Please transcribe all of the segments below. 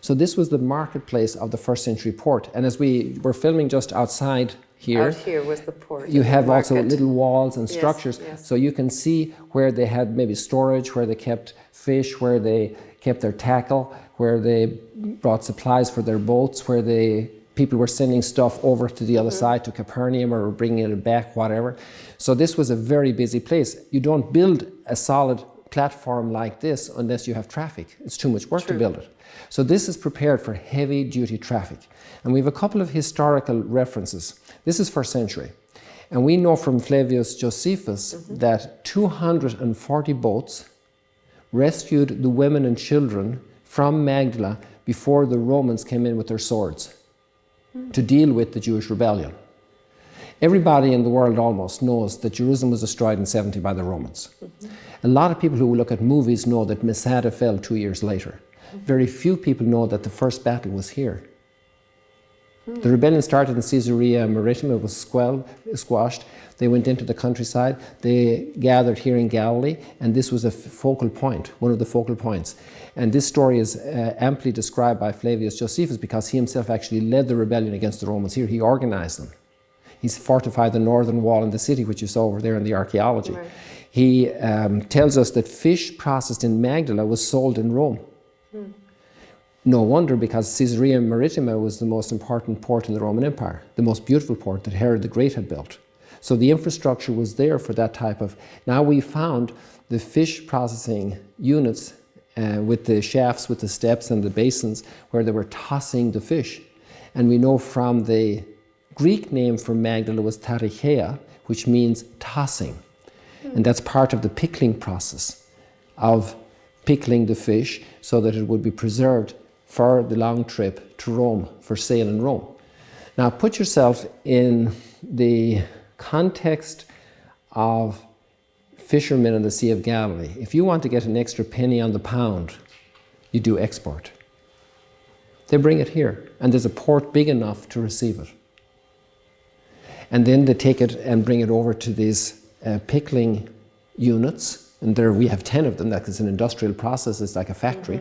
So this was the marketplace of the first century port. And as we were filming just outside here, out here was the port. you have also market. little walls and structures. Yes. So you can see where they had maybe storage, where they kept fish, where they kept their tackle, where they brought supplies for their boats, where people were sending stuff over to the other side, to Capernaum, or bringing it back, whatever. So this was a very busy place. You don't build a solid platform like this unless you have traffic. It's too much work to build it. So this is prepared for heavy duty traffic. And we have a couple of historical references. This is first century. And we know from Flavius Josephus that 240 boats rescued the women and children from Magdala before the Romans came in with their swords to deal with the Jewish rebellion. Everybody in the world almost knows that Jerusalem was destroyed in 70 by the Romans. A lot of people who look at movies know that Masada fell 2 years later. Very few people know that the first battle was here. The rebellion started in Caesarea Maritima, it was squashed. They went into the countryside, they gathered here in Galilee, and this was a focal point, one of the focal points. And this story is amply described by Flavius Josephus because he himself actually led the rebellion against the Romans here. He organized them. He's fortified the northern wall in the city, which you saw over there in the archaeology. Right. He tells us that fish processed in Magdala was sold in Rome. No wonder, because Caesarea Maritima was the most important port in the Roman Empire, the most beautiful port that Herod the Great had built. So the infrastructure was there for that type of... Now we found the fish processing units with the shafts, with the steps and the basins where they were tossing the fish. And we know from the Greek name for Magdala was Taricheia, which means tossing. And that's part of the pickling process of pickling the fish so that it would be preserved for the long trip to Rome, for sale in Rome. Now put yourself in the context of fishermen in the Sea of Galilee. If you want to get an extra penny on the pound, you do export. They bring it here, and there's a port big enough to receive it. And then they take it and bring it over to these pickling units. And there we have 10 of them. That's an industrial process. It's like a factory,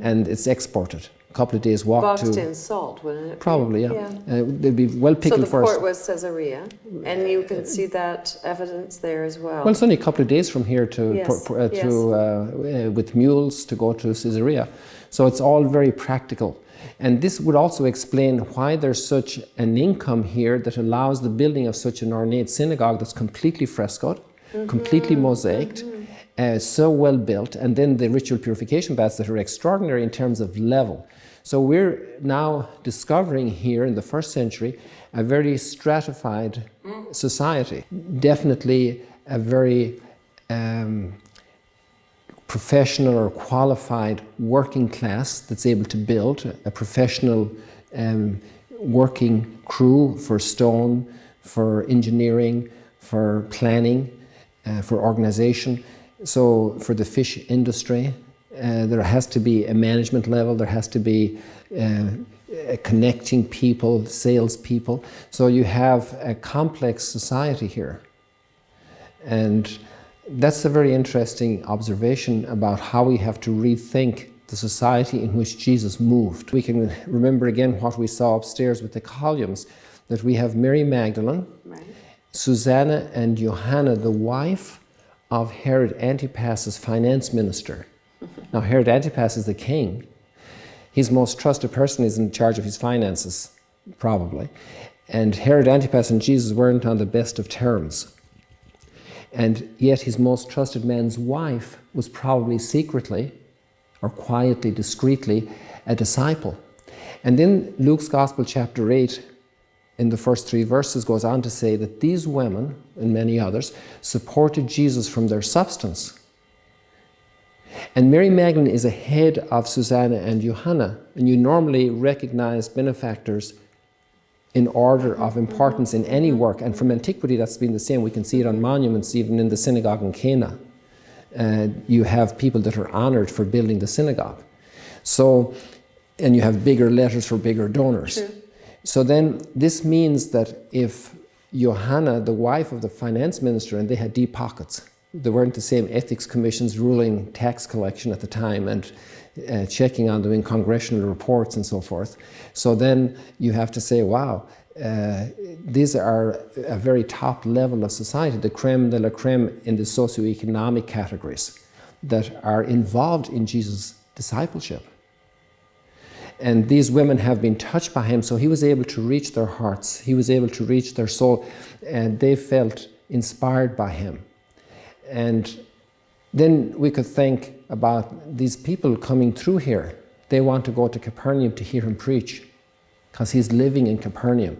and it's exported. A couple of days walk boxed to. in salt, wouldn't it? Probably, yeah. They'd be well pickled first. So the port was Caesarea, and you can see that evidence there as well. Well, it's only a couple of days from here to with mules to go to Caesarea. So it's all very practical. And this would also explain why there's such an income here that allows the building of such an ornate synagogue that's completely frescoed, completely mosaiced, so well built, and then the ritual purification baths that are extraordinary in terms of level. So we're now discovering here in the first century a very stratified society. Definitely a very professional or qualified working class that's able to build a professional working crew for stone, for engineering, for planning, for organization. So for the fish industry, there has to be a management level, there has to be connecting people, salespeople. So you have a complex society here. And that's a very interesting observation about how we have to rethink the society in which Jesus moved. We can remember again what we saw upstairs with the columns, that we have Mary Magdalene, right, Susanna and Johanna, the wife of Herod Antipas's finance minister. Now Herod Antipas is the king. His most trusted person is in charge of his finances, probably. And Herod Antipas and Jesus weren't on the best of terms. And yet his most trusted man's wife was probably secretly or quietly, discreetly, a disciple. And then Luke's Gospel chapter 8 in the first 3 verses goes on to say that these women and many others supported Jesus from their substance. And Mary Magdalene is ahead of Susanna and Johanna, and you normally recognize benefactors in order of importance in any work, and from antiquity that's been the same. We can see it on monuments, even in the synagogue in Cana. You have people that are honored for building the synagogue. So, and you have bigger letters for bigger donors. True. So then this means that if Johanna, the wife of the finance minister, and they had deep pockets, There weren't the same ethics commissions ruling tax collection at the time and checking on them in congressional reports and so forth. So then you have to say, wow, these are a very top level of society, the creme de la creme in the socioeconomic categories that are involved in Jesus' discipleship. And these women have been touched by him, so he was able to reach their hearts, he was able to reach their soul, and they felt inspired by him. And then we could think about these people coming through here. They want to go to Capernaum to hear him preach, because he's living in Capernaum.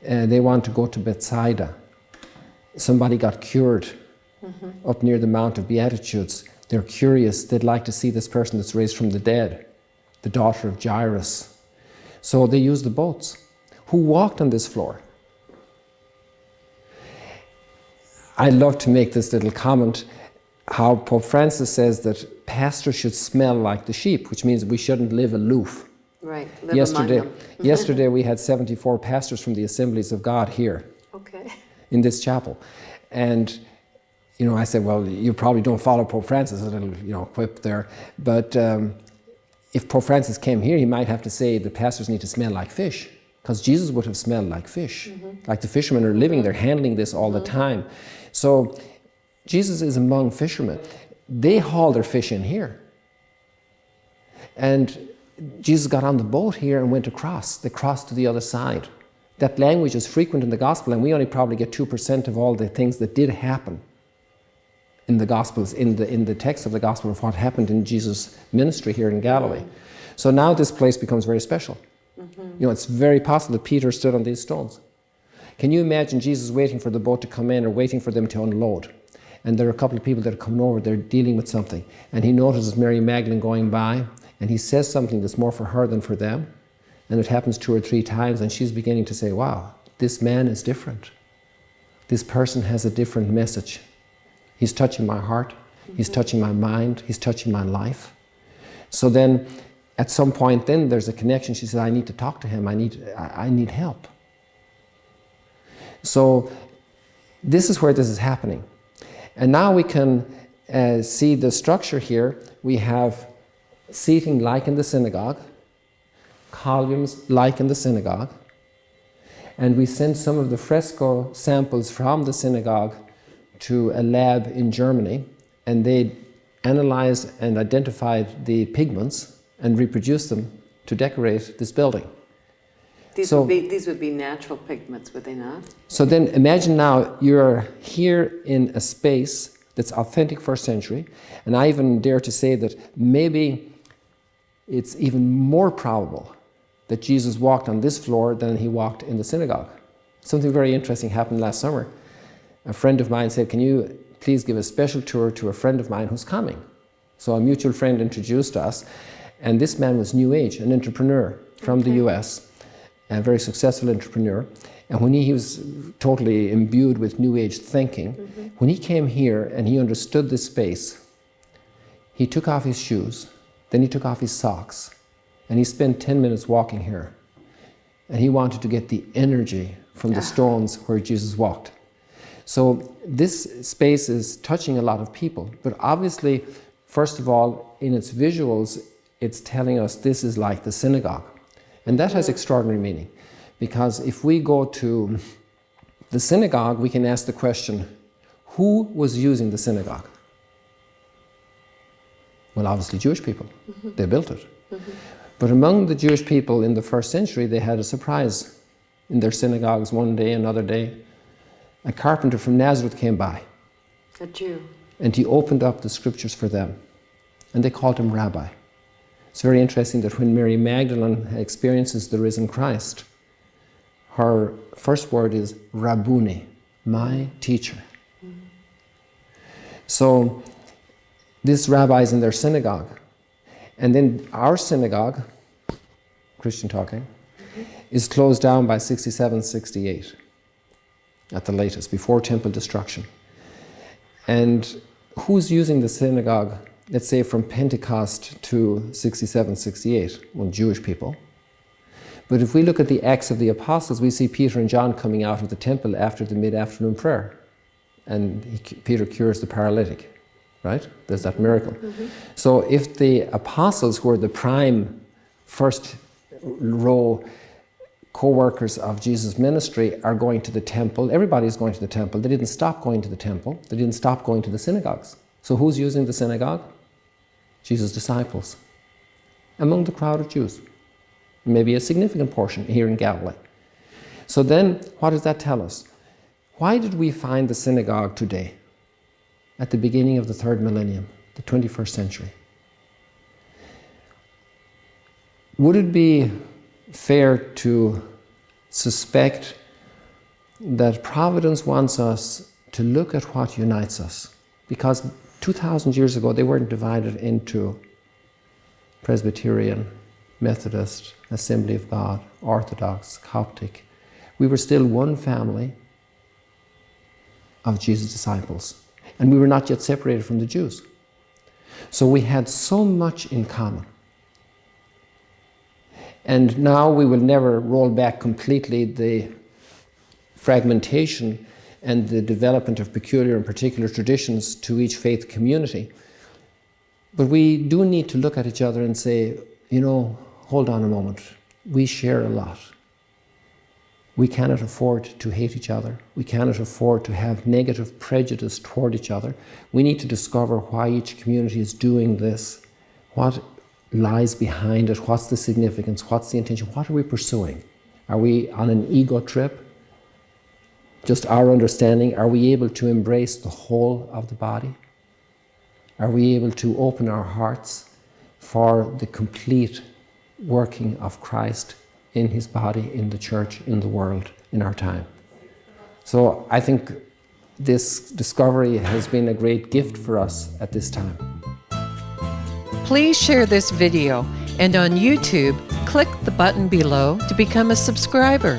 They want to go to Bethsaida. Somebody got cured up near the Mount of Beatitudes. They're curious. They'd like to see this person that's raised from the dead, the daughter of Jairus. So they used the boats. Who walked on this floor? I'd love to make this little comment, how Pope Francis says that pastors should smell like the sheep, which means we shouldn't live aloof. Right, live among them. Yesterday we had 74 pastors from the Assemblies of God here. Okay. In this chapel. And, you know, I said, well, you probably don't follow Pope Francis, a little, you know, quip there. But if Pope Francis came here, he might have to say the pastors need to smell like fish, because Jesus would have smelled like fish. Like the fishermen are living, they're handling this all the time. So Jesus is among fishermen. They haul their fish in here. And Jesus got on the boat here and went across. They crossed to the other side. That language is frequent in the gospel, and we only probably get 2% of all the things that did happen in the gospels, in the text of the gospel of what happened in Jesus' ministry here in Galilee. So now this place becomes very special. You know, it's very possible that Peter stood on these stones. Can you imagine Jesus waiting for the boat to come in or waiting for them to unload? And there are a couple of people that are coming over, they're dealing with something. And he notices Mary Magdalene going by, and he says something that's more for her than for them. And it happens 2 or 3 times, and she's beginning to say, wow, this man is different. This person has a different message. He's touching my heart, he's touching my mind, he's touching my life. So then, at some point then, there's a connection. She says, I need to talk to him, I need help. So this is where this is happening. And now we can see the structure here. We have seating like in the synagogue, columns like in the synagogue, and we sent some of the fresco samples from the synagogue to a lab in Germany, and they analyzed and identified the pigments and reproduced them to decorate this building. These would be natural pigments, would they not? So then imagine now you're here in a space that's authentic first century, and I even dare to say that maybe it's even more probable that Jesus walked on this floor than he walked in the synagogue. Something very interesting happened last summer. A friend of mine said, can you please give a special tour to a friend of mine who's coming? So a mutual friend introduced us, and this man was New Age, an entrepreneur from the US, a very successful entrepreneur. And when he was totally imbued with New Age thinking, when he came here and he understood this space, he took off his shoes, then he took off his socks, and he spent 10 minutes walking here. And he wanted to get the energy from the stones where Jesus walked. So this space is touching a lot of people, but obviously, first of all, in its visuals, it's telling us this is like the synagogue. And that has extraordinary meaning, because if we go to the synagogue, we can ask the question, who was using the synagogue? Well, obviously Jewish people. They built it. But among the Jewish people in the first century, they had a surprise in their synagogues one day, another day. A carpenter from Nazareth came by. A Jew. And he opened up the scriptures for them. And they called him Rabbi. It's very interesting that when Mary Magdalene experiences the risen Christ, her first word is Rabboni, my teacher. So this rabbi is in their synagogue. And then our synagogue, Christian talking, is closed down by 67, 68 at the latest, before temple destruction. And who's using the synagogue, let's say from Pentecost to 67, 68? Well, Jewish people. But if we look at the Acts of the Apostles, we see Peter and John coming out of the temple after the mid-afternoon prayer. and Peter cures the paralytic, right? There's that miracle. So if the apostles were the prime first row co-workers of Jesus' ministry are going to the temple, everybody's going to the temple. They didn't stop going to the temple. They didn't stop going to the synagogues. So who's using the synagogue? Jesus' disciples. Among the crowd of Jews. Maybe a significant portion here in Galilee. So then, what does that tell us? Why did we find the synagogue today, at the beginning of the 3rd millennium, the 21st century? Would it be fair to suspect that Providence wants us to look at what unites us? Because 2,000 years ago, they weren't divided into Presbyterian, Methodist, Assembly of God, Orthodox, Coptic. We were still one family of Jesus' disciples. And we were not yet separated from the Jews. So we had so much in common. And now we will never roll back completely the fragmentation and the development of peculiar and particular traditions to each faith community. But we do need to look at each other and say, you know, hold on a moment. We share a lot. We cannot afford to hate each other. We cannot afford to have negative prejudice toward each other. We need to discover why each community is doing this, what lies behind it, what's the significance, what's the intention, what are we pursuing? Are we on an ego trip? Just our understanding? Are we able to embrace the whole of the body? Are we able to open our hearts for the complete working of Christ in his body, in the church, in the world, in our time? So I think this discovery has been a great gift for us at this time. Please share this video, and on YouTube, click the button below to become a subscriber.